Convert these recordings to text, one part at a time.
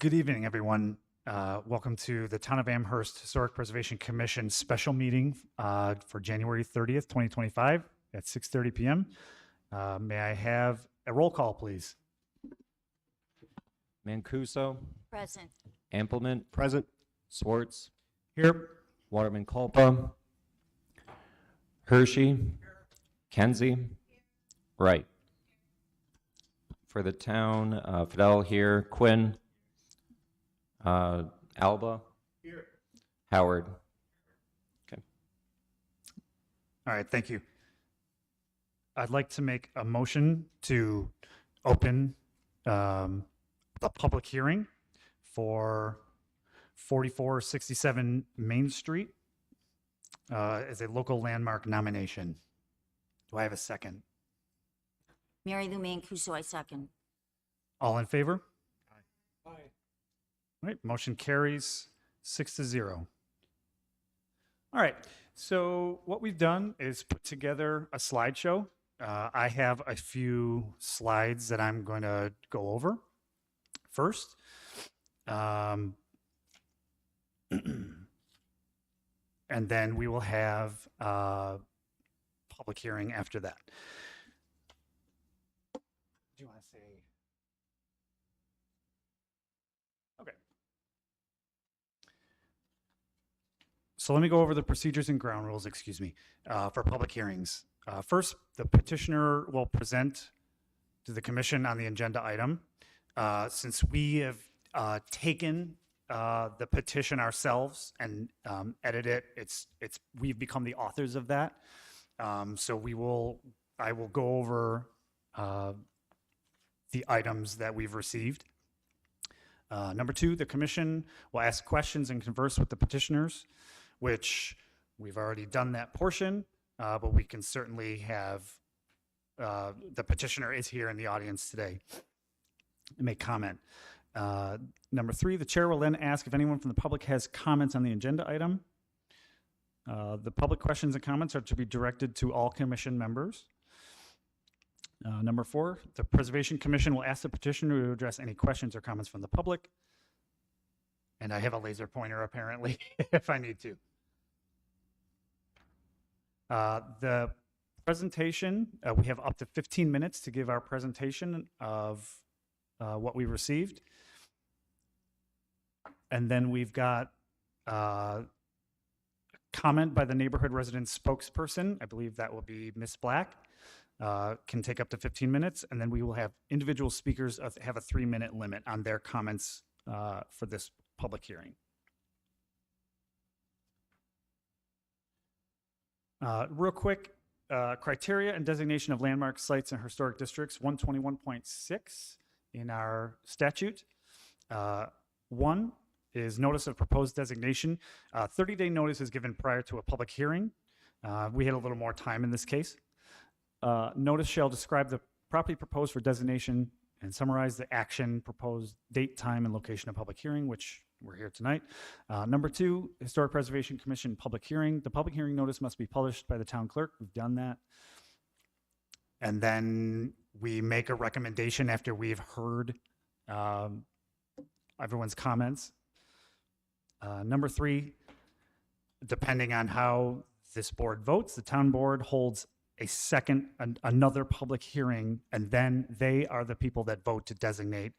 Good evening, everyone. Welcome to the Town of Amherst Historic Preservation Commission special meeting for January 30th, 2025 at 6:30 p.m. May I have a roll call, please? Mancuso, Present. Amplement, Present. Swartz, Here. Waterman Culpa, Hershey, Kenzie, Wright. For the town, Fidel here, Quinn, Alba, Here. Howard. Okay. All right, thank you. I'd like to make a motion to open the public hearing for 4467 Main Street as a local landmark nomination. Do I have a second? Mary Lou Mancuso, I second. All in favor? Aye. All right, motion carries 6-0. All right, so what we've done is put together a slideshow. I have a few slides that I'm going to go over first. And then we will have a public hearing after that. Do you want to say? Okay. So let me go over the procedures and ground rules, excuse me, for public hearings. First, the petitioner will present to the commission on the agenda item. Since we have taken the petition ourselves and edited it, we've become the authors of that. So I will go over the items that we've received. Number two, the commission will ask questions and converse with the petitioners, which we've already done that portion, but we can certainly have, the petitioner is here in the audience today and make comment. Number three, the chair will then ask if anyone from the public has comments on the agenda item. The public questions and comments are to be directed to all commission members. Number four, the Preservation Commission will ask the petitioner to address any questions or comments from the public. And I have a laser pointer apparently if I need to. The presentation, we have up to 15 minutes to give our presentation of what we received. And then we've got a comment by the neighborhood resident spokesperson. I believe that will be Ms. Black. Can take up to 15 minutes. And then we will have individual speakers have a 3-minute limit on their comments for this public hearing. Real quick, criteria and designation of landmark sites and historic districts, 121.6 in our statute. One is notice of proposed designation. 30-day notice is given prior to a public hearing. We had a little more time in this case. Notice shall describe the property proposed for designation and summarize the action, proposed date, time, and location of public hearing, which we're here tonight. Number two, Historic Preservation Commission public hearing. The public hearing notice must be published by the town clerk. We've done that. And then we make a recommendation after we've heard everyone's comments. Number three, depending on how this board votes, the town board holds another public hearing, and then they are the people that vote to designate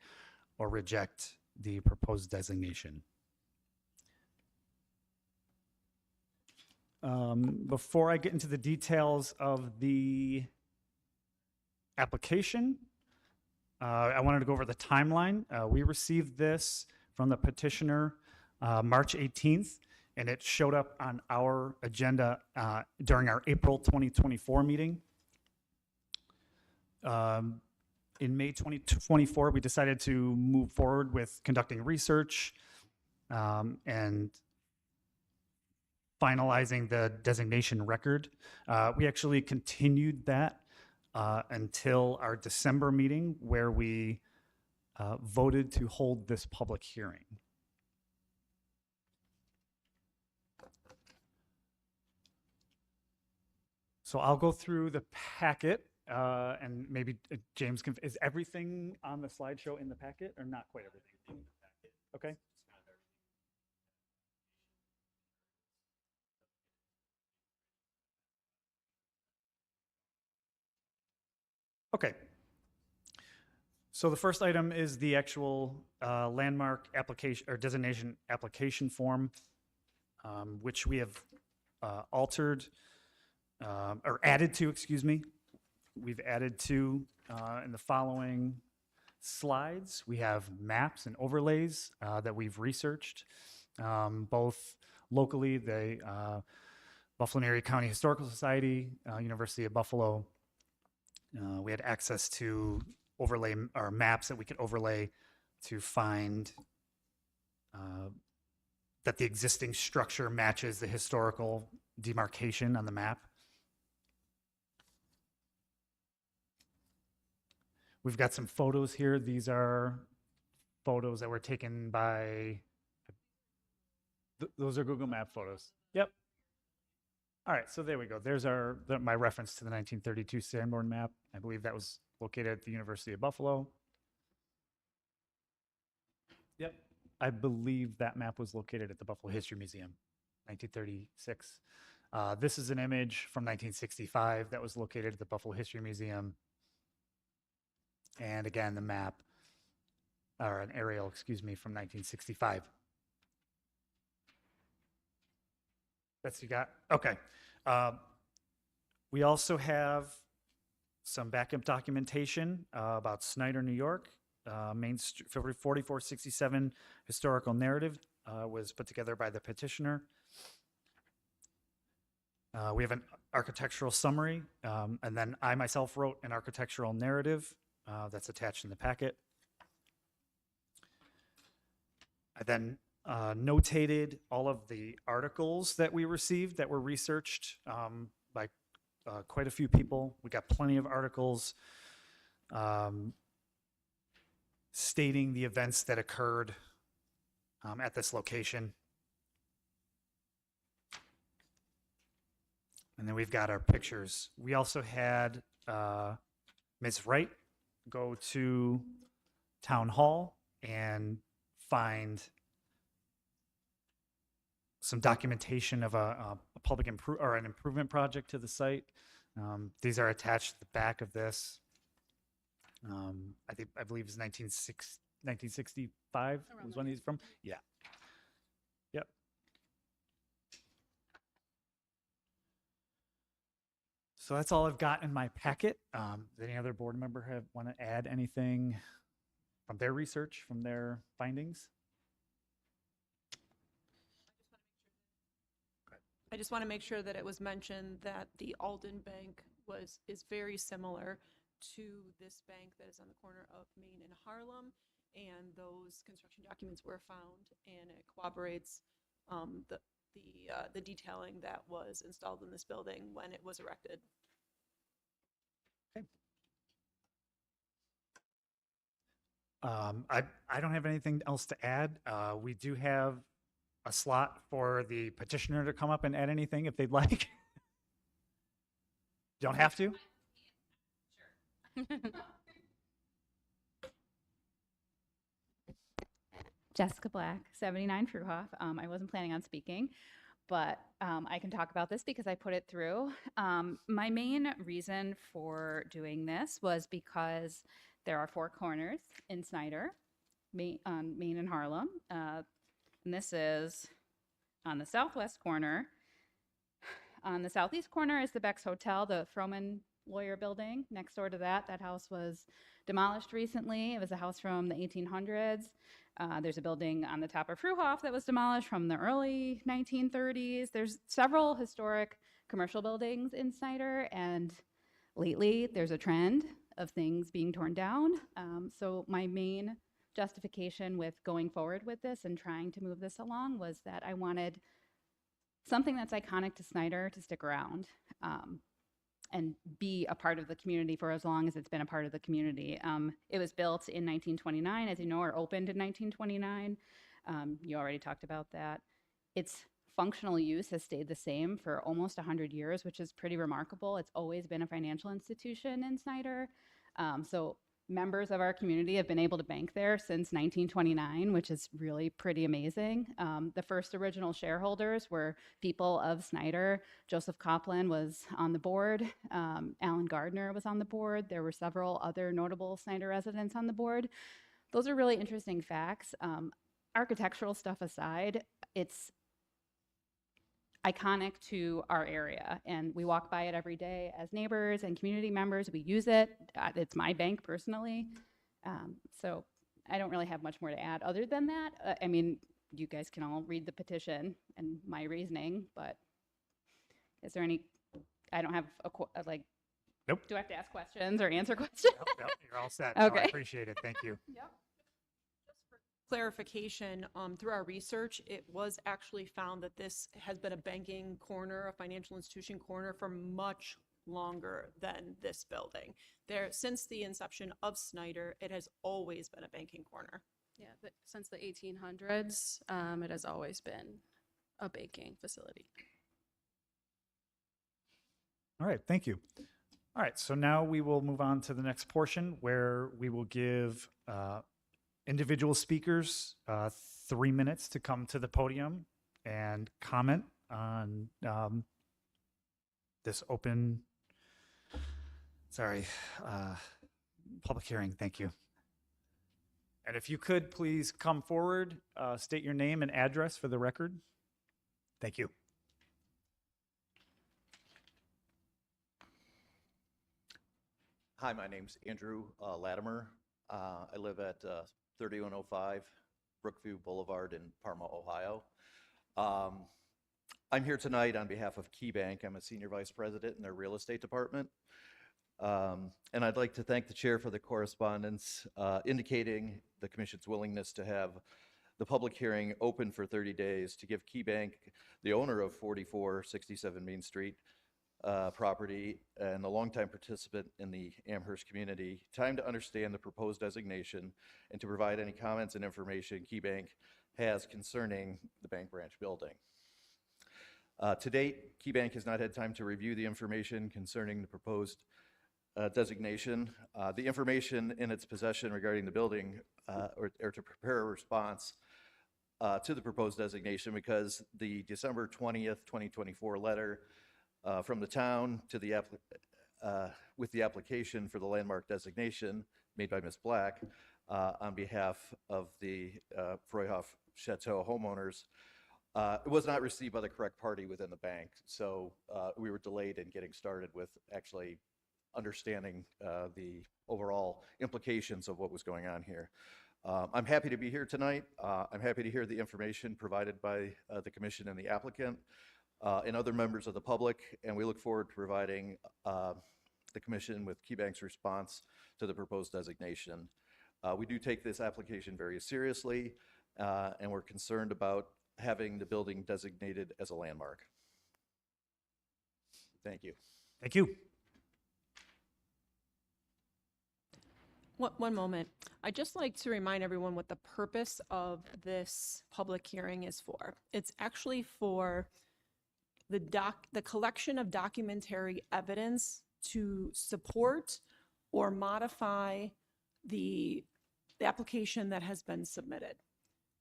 or reject the proposed designation. Before I get into the details of the application, I wanted to go over the timeline. We received this from the petitioner March 18th. And it showed up on our agenda during our April 2024 meeting. In May 2024, we decided to move forward with conducting research and finalizing the designation record. We actually continued that until our December meeting, where we voted to hold this public hearing. So I'll go through the packet and maybe James can, is everything on the slideshow in the packet or not quite everything? Okay. Okay. So the first item is the actual landmark application or designation application form, which we have altered or added to, excuse me. We've added to in the following slides. We have maps and overlays that we've researched, both locally, the Buffalo and Erie County Historical Society, University of Buffalo. We had access to overlay or maps that we could overlay to find that the existing structure matches the historical demarcation on the map. We've got some photos here. These are photos that were taken by, those are Google Map photos. Yep. All right, so there we go. There's my reference to the 1932 Sanborn map. I believe that was located at the University of Buffalo. Yep. I believe that map was located at the Buffalo History Museum, 1936. This is an image from 1965 that was located at the Buffalo History Museum. And again, the map, or an aerial, excuse me, from 1965. That's you got? Okay. We also have some backup documentation about Snyder, New York. Main Street, 4467 historical narrative was put together by the petitioner. We have an architectural summary, and then I myself wrote an architectural narrative that's attached in the packet. I then notated all of the articles that we received that were researched by quite a few people. We got plenty of articles stating the events that occurred at this location. And then we've got our pictures. We also had Ms. Wright go to Town Hall and find some documentation of a public an improvement project to the site. These are attached to the back of this. I believe it's 1965 was when he's from. Yeah. Yep. So that's all I've got in my packet. Does any other board member want to add anything from their research, from their findings? I just want to make sure that it was mentioned that the Alden Bank is very similar to this bank that is on the corner of Main and Harlem, and those construction documents were found, and it corroborates the detailing that was installed in this building when it was erected. Okay. I don't have anything else to add. We do have a slot for the petitioner to come up and add anything if they'd like. Don't have to? Jessica Black, 79 Fruhoff. I wasn't planning on speaking, but I can talk about this because I put it through. My main reason for doing this was because there are 4 corners in Snyder, Main and Harlem. And this is on the southwest corner. On the southeast corner is the Beck's Hotel, the Froman Lawyer Building. Next door to that, that house was demolished recently. It was a house from the 1800s. There's a building on the top of Fruhoff that was demolished from the early 1930s. There's several historic commercial buildings in Snyder, and lately there's a trend of things being torn down. So my main justification with going forward with this and trying to move this along was that I wanted something that's iconic to Snyder to stick around and be a part of the community for as long as it's been a part of the community. It was built in 1929, as you know, or opened in 1929. You already talked about that. Its functional use has stayed the same for almost 100 years, which is pretty remarkable. It's always been a financial institution in Snyder. So members of our community have been able to bank there since 1929, which is really pretty amazing. The first original shareholders were people of Snyder. Joseph Copland was on the board. Alan Gardner was on the board. There were several other notable Snyder residents on the board. Those are really interesting facts. Architectural stuff aside, it's iconic to our area, and we walk by it every day as neighbors and community members. We use it. It's my bank personally. So I don't really have much more to add other than that. I mean, you guys can all read the petition and my reasoning, but is there any, I don't have like, Nope. do I have to ask questions or answer questions? Nope, you're all set. No, I Okay. appreciate it. Thank you. Clarification, through our research, it was actually found that this has been a banking corner, a financial institution corner for much longer than this building. Since the inception of Snyder, it has always been a banking corner. Yeah, since the 1800s, it has always been a baking facility. All right, thank you. All right, so now we will move on to the next portion where we will give individual speakers 3 minutes to come to the podium and comment on this open, public hearing. Thank you. And if you could please come forward, state your name and address for the record. Thank you. Hi, my name's Andrew Latimer. I live at 3105 Brookview Boulevard in Parma, Ohio. I'm here tonight on behalf of KeyBank. I'm a senior vice president in their real estate department. And I'd like to thank the chair for the correspondence indicating the commission's willingness to have the public hearing open for 30 days to give KeyBank, the owner of 4467 Main Street property and a longtime participant in the Amherst community, time to understand the proposed designation and to provide any comments and information KeyBank has concerning the bank branch building. To date, KeyBank has not had time to review the information concerning the proposed designation. The information in its possession regarding the building or to prepare a response to the proposed designation, because the December 20th, 2024 letter from the town to the with the application for the landmark designation made by Ms. Black on behalf of the Freuhoff Chateau homeowners, it was not received by the correct party within the bank. So we were delayed in getting started with actually understanding the overall implications of what was going on here. I'm happy to be here tonight. I'm happy to hear the information provided by the commission and the applicant and other members of the public, and we look forward to providing the commission with KeyBank's response to the proposed designation. We do take this application very seriously, and we're concerned about having the building designated as a landmark. Thank you. Thank you. One moment. I'd just like to remind everyone what the purpose of this public hearing is for. It's actually for the collection of documentary evidence to support or modify the application that has been submitted.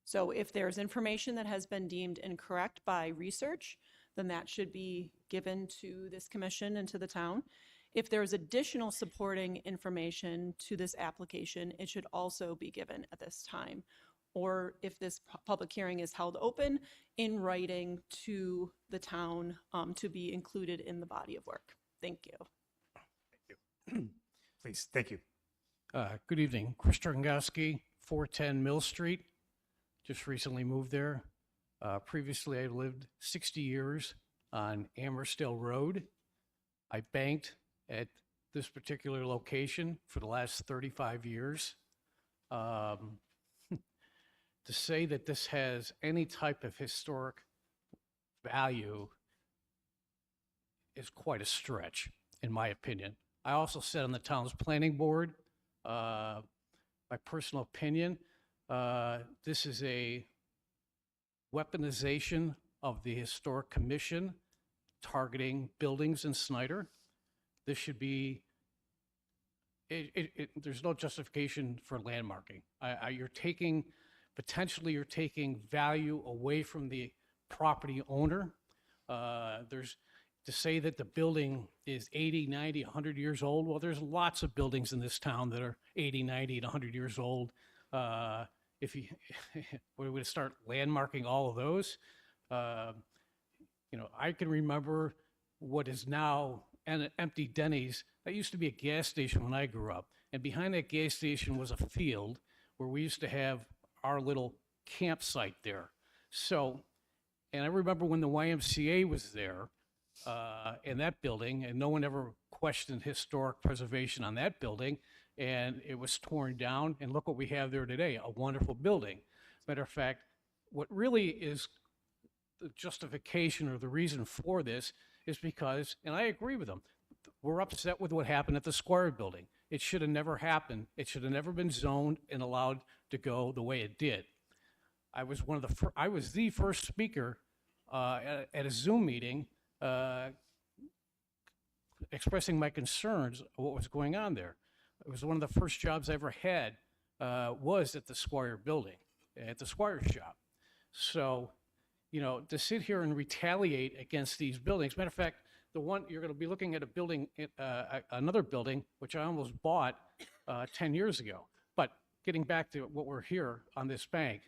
So if there's information that has been deemed incorrect by research, then that should be given to this commission and to the town. If there's additional supporting information to this application, it should also be given at this time. Or if this public hearing is held open, in writing to the town to be included in the body of work. Thank you. Thank you. Please, thank you. Good evening. Chris Drangowski, 410 Mill Street. Just recently moved there. Previously, I lived 60 years on Amherstdale Road. I banked at this particular location for the last 35 years. To say that this has any type of historic value is quite a stretch, in my opinion. I also sit on the town's planning board. My personal opinion, this is a weaponization of the Historic Commission targeting buildings in Snyder. This should be there's no justification for landmarking. Potentially you're taking value away from the property owner. To say that the building is 80, 90, 100 years old, well, there's lots of buildings in this town that are 80, 90, and 100 years old. If you were to start landmarking all of those, I can remember what is now an empty Denny's. That used to be a gas station when I grew up. And behind that gas station was a field where we used to have our little campsite there. So, and I remember when the YMCA was there, in that building, and no one ever questioned historic preservation on that building, and it was torn down, and look what we have there today, a wonderful building. Matter of fact, what really is the justification or the reason for this is because, and I agree with them, we're upset with what happened at the Squire building. It should have never happened. It should have never been zoned and allowed to go the way it did. I was the first speaker at a Zoom meeting expressing my concerns of what was going on there. It was one of the first jobs I ever had was at the Squire building, at the Squire shop. So, to sit here and retaliate against these buildings, matter of fact, the one you're going to be looking at a building, another building, which I almost bought 10 years ago. But getting back to what we're here on this bank,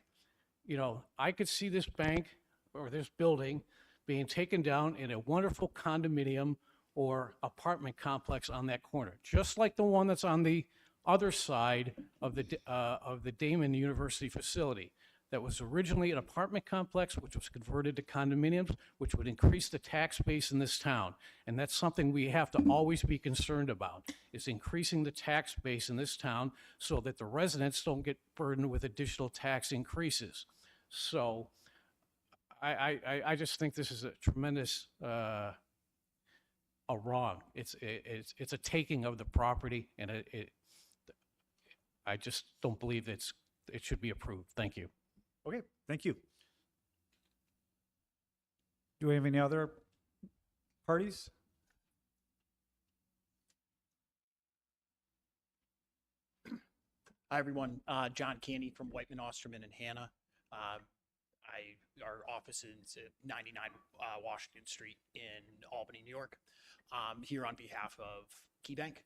I could see this bank or this building being taken down in a wonderful condominium or apartment complex on that corner, just like the one that's on the other side of the Damon University facility. That was originally an apartment complex, which was converted to condominiums, which would increase the tax base in this town. And that's something we have to always be concerned about, is increasing the tax base in this town so that the residents don't get burdened with additional tax increases. So I just think this is a tremendous a wrong. It's a taking of the property, and I just don't believe it should be approved. Thank you. Okay, thank you. Do we have any other parties? Hi, everyone. John Candy from Whiteman, Osterman, and Hannah. Our office is at 99 Washington Street in Albany, New York. Here on behalf of KeyBank.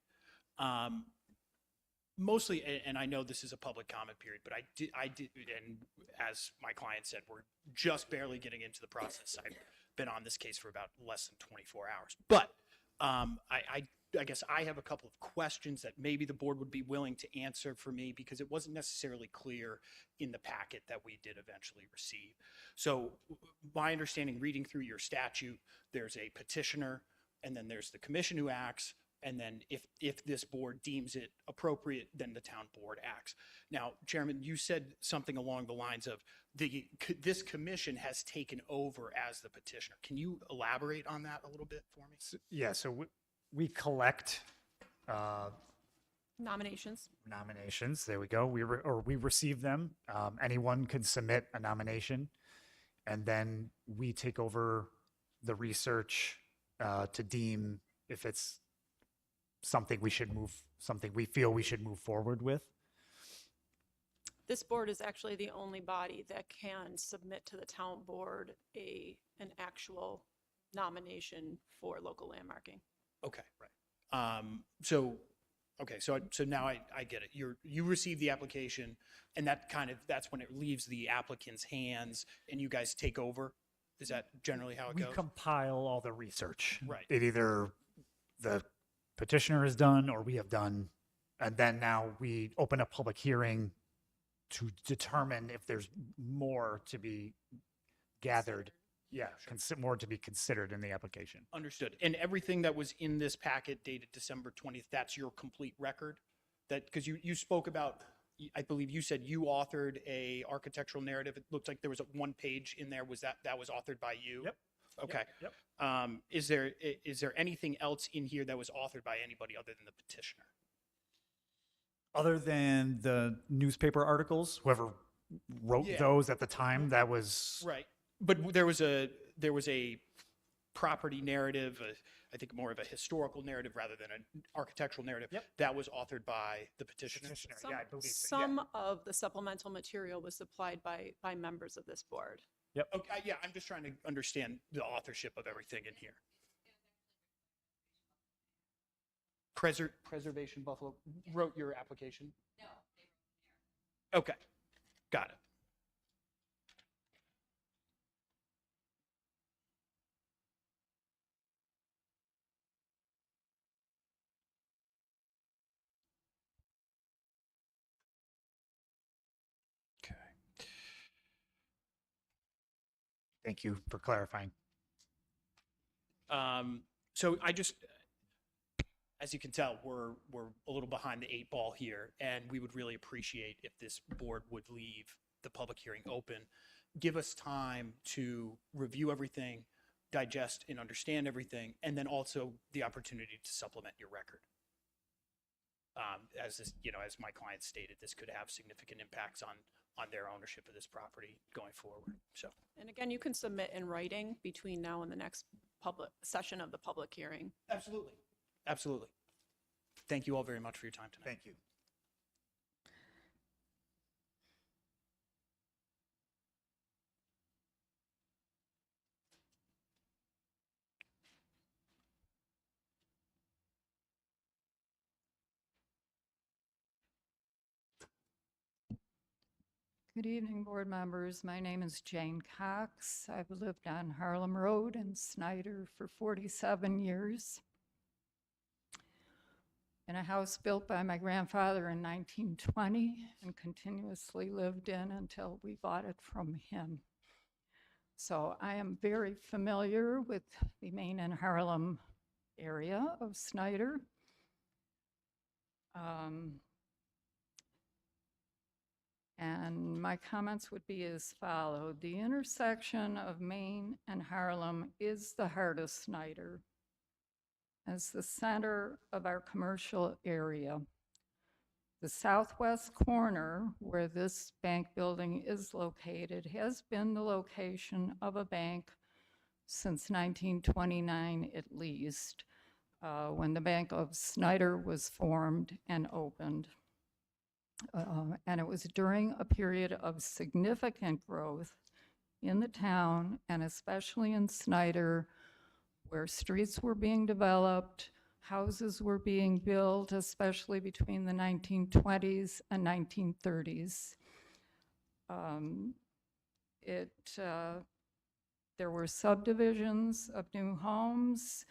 Mostly, and I know this is a public comment period, but I did, and as my client said, we're just barely getting into the process. I've been on this case for about less than 24 hours. But I guess I have a couple of questions that maybe the board would be willing to answer for me, because it wasn't necessarily clear in the packet that we did eventually receive. So my understanding, reading through your statute, there's a petitioner, and then there's the commission who acts, and then if this board deems it appropriate, then the town board acts. Now, Chairman, you said something along the lines of this commission has taken over as the petitioner. Can you elaborate on that a little bit for me? Yeah, so we collect Nominations. nominations. There we go. We receive them. Anyone can submit a nomination, and then we take over the research to deem if it's something we feel we should move forward with. This board is actually the only body that can submit to the town board an actual nomination for local landmarking. Okay, right. So now I get it. You receive the application, and that's when it leaves the applicant's hands, and you guys take over. Is that generally how it We goes? compile all the research. Right. It either the petitioner has done or we have done, and then now we open a public hearing to determine if there's more to be gathered. Yeah, more to be considered in the application. Understood. And everything that was in this packet dated December 20th, that's your complete record? Because you spoke about, I believe you said you authored a architectural narrative. It looked like there was one page in there. That was authored by you? Yep. Okay. Yep. Is there anything else in here that was authored by anybody other than the petitioner? Other than the newspaper articles, whoever wrote Yeah. those at the time, that was Right. But there was a property narrative. I think, more of a historical narrative rather than an architectural narrative. Yep. That was authored by the petitioner. Petitioner, Some, yeah, I believe so, yeah. some of the supplemental material was supplied by members of this board. Okay, yeah, I'm just trying to understand the authorship of everything in here. Preservation Buffalo wrote your application? No. Okay, got it. Okay. Thank you for clarifying. So I just, as you can tell, we're a little behind the 8 ball here, and we would really appreciate if this board would leave the public hearing open. Give us time to review everything, digest and understand everything, and then also the opportunity to supplement your record. As this, as my client stated, this could have significant impacts on their ownership of this property going forward. So, And again, you can submit in writing between now and the next public session of the public hearing. absolutely, absolutely. Thank you all very much for your time tonight. Thank you. Good evening, board members. My name is Jane Cox. I've lived on Harlem Road in Snyder for 47 years. In a house built by my grandfather in 1920 and continuously lived in until we bought it from him. So I am very familiar with the Main and Harlem area of Snyder. And my comments would be as followed. The intersection of Main and Harlem is the heart of Snyder, as the center of our commercial area. The southwest corner, where this bank building is located, has been the location of a bank since 1929 at least, when the Bank of Snyder was formed and opened. And it was during a period of significant growth in the town, and especially in Snyder, where streets were being developed, houses were being built, especially between the 1920s and 1930s. There were subdivisions of new homes,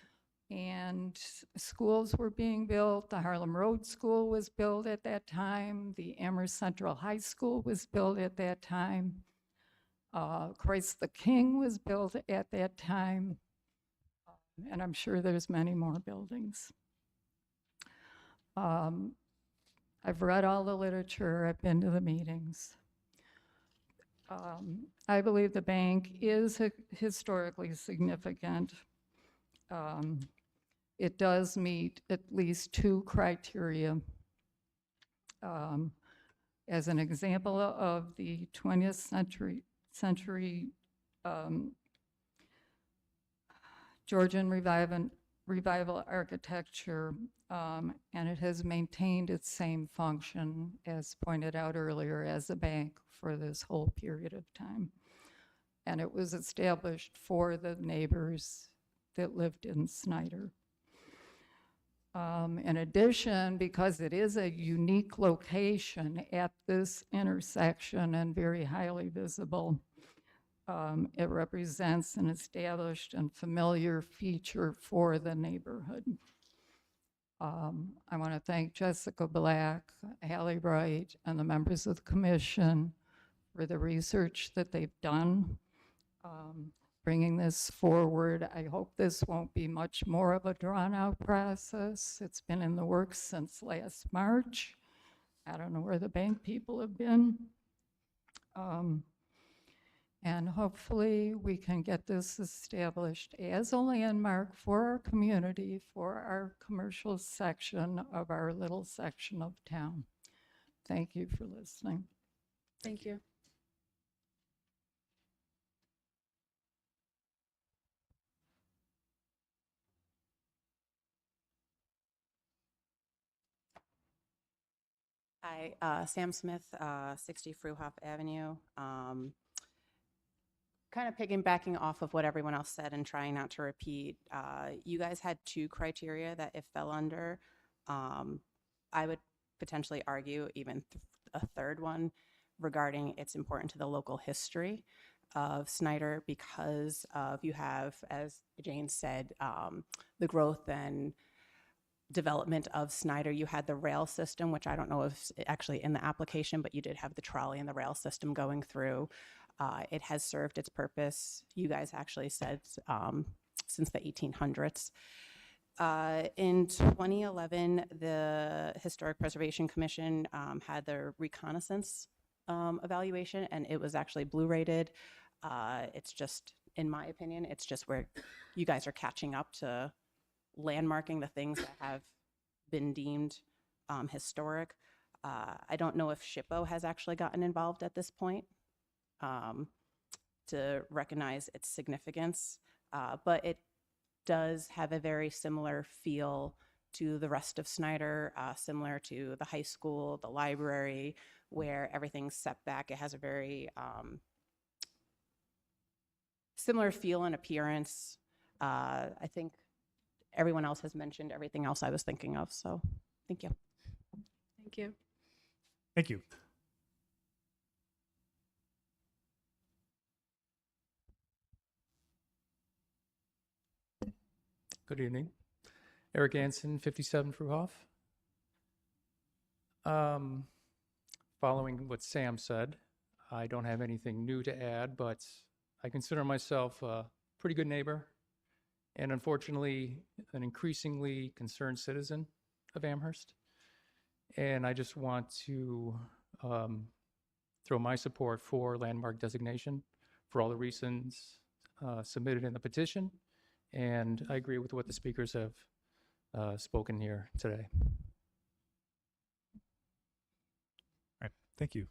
and schools were being built. The Harlem Road School was built at that time. The Amherst Central High School was built at that time. Christ the King was built at that time. And I'm sure there's many more buildings. I've read all the literature. I've been to the meetings. I believe the bank is historically significant. It does meet at least 2 criteria. As an example of the 20th century Georgian revival architecture, and it has maintained its same function, as pointed out earlier, as a bank for this whole period of time. And it was established for the neighbors that lived in Snyder. In addition, because it is a unique location at this intersection and very highly visible, it represents an established and familiar feature for the neighborhood. I want to thank Jessica Black, Hallie Bright, and the members of the commission for the research that they've done, bringing this forward. I hope this won't be much more of a drawn-out process. It's been in the works since last March. I don't know where the bank people have been. And hopefully we can get this established as a landmark for our community, for our commercial section of our little section of town. Thank you for listening. Thank you. Hi, Sam Smith, 60 Fruhoff Avenue. Kind of piggybacking off of what everyone else said and trying not to repeat, you guys had two criteria that it fell under. I would potentially argue even a third one regarding it's important to the local history of Snyder because of you have, as Jane said, the growth and development of Snyder. You had the rail system, which I don't know if it's actually in the application, but you did have the trolley and the rail system going through. It has served its purpose. You guys actually said since the 1800s. In 2011, the Historic Preservation Commission had their reconnaissance evaluation, and it was actually blue rated. It's just, in my opinion, it's just where you guys are catching up to landmarking the things that have been deemed historic. I don't know if SHPO has actually gotten involved at this point to recognize its significance, but it does have a very similar feel to the rest of Snyder, similar to the high school, the library, where everything's set back. It has a very similar feel and appearance. I think everyone else has mentioned everything else I was thinking of, so thank you. Thank you. Thank you. Good evening. Eric Anson, 57 Fruhoff. Following what Sam said, I don't have anything new to add, but I consider myself a pretty good neighbor and unfortunately an increasingly concerned citizen of Amherst. And I just want to throw my support for landmark designation for all the reasons submitted in the petition. And I agree with what the speakers have spoken here today. All right, thank you.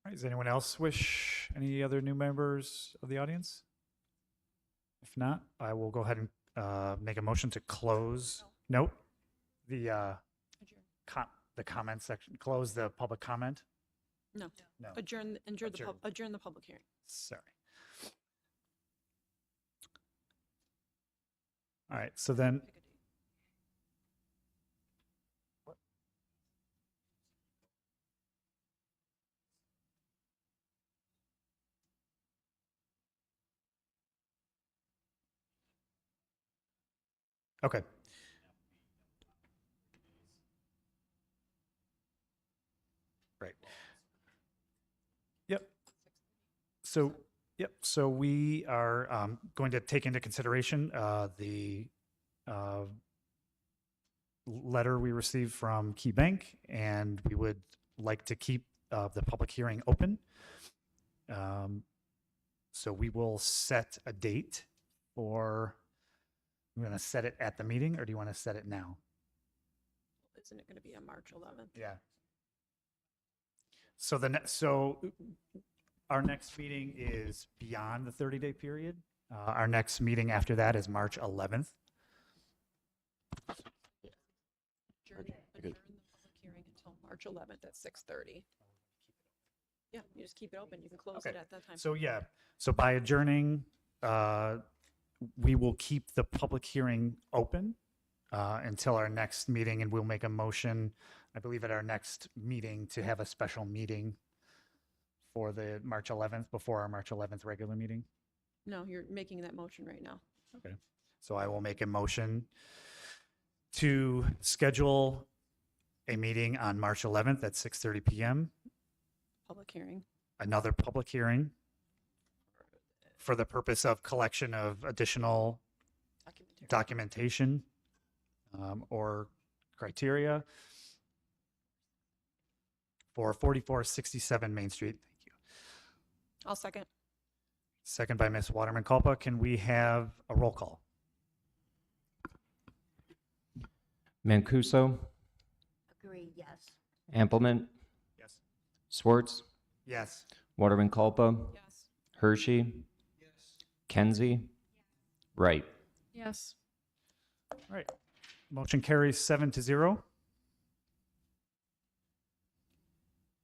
All right, does anyone else wish, any other new members of the audience? If not, I will go ahead and make a motion to close. Nope. The comment section, close the public comment. No. No. Adjourn the public hearing. Sorry. All right, so then. Okay. Right. Yep. So we are going to take into consideration the letter we received from Key Bank, and we would like to keep the public hearing open. So we will set a date for, we're going to set it at the meeting, or do you want to set it now? Isn't it going to be on March 11th? Yeah. So our next meeting is beyond the 30-day period. Our next meeting after that is March 11th. Adjourn the public hearing until March 11th at 6:30. Yeah, you just keep it open. You can close it at that time. So yeah, so by adjourning, we will keep the public hearing open until our next meeting, and we'll make a motion, I believe, at our next meeting to have a special meeting for the March 11th, before our March 11th regular meeting. No, you're making that motion right now. Okay. So I will make a motion to schedule a meeting on March 11th at 6:30 p.m. Public hearing. Another public hearing for the purpose of collection of additional documentation or criteria for 4467 Main Street. Thank you. I'll second. Second by Ms. Waterman Culpa. Can we have a roll call? Mancuso, Agree, yes. Ampleman, Yes. Swartz, Yes. Waterman Culpa, Yes. Hershey, Kenzie, Wright. Yes. All right. Motion carries 7-0.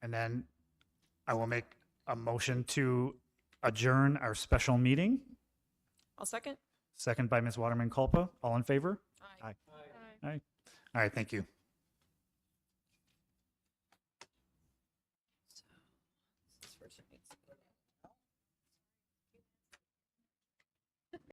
And then I will make a motion to adjourn our special meeting. I'll second. Second by Ms. Waterman Culpa. All in favor? Aye. Aye. All right, thank you.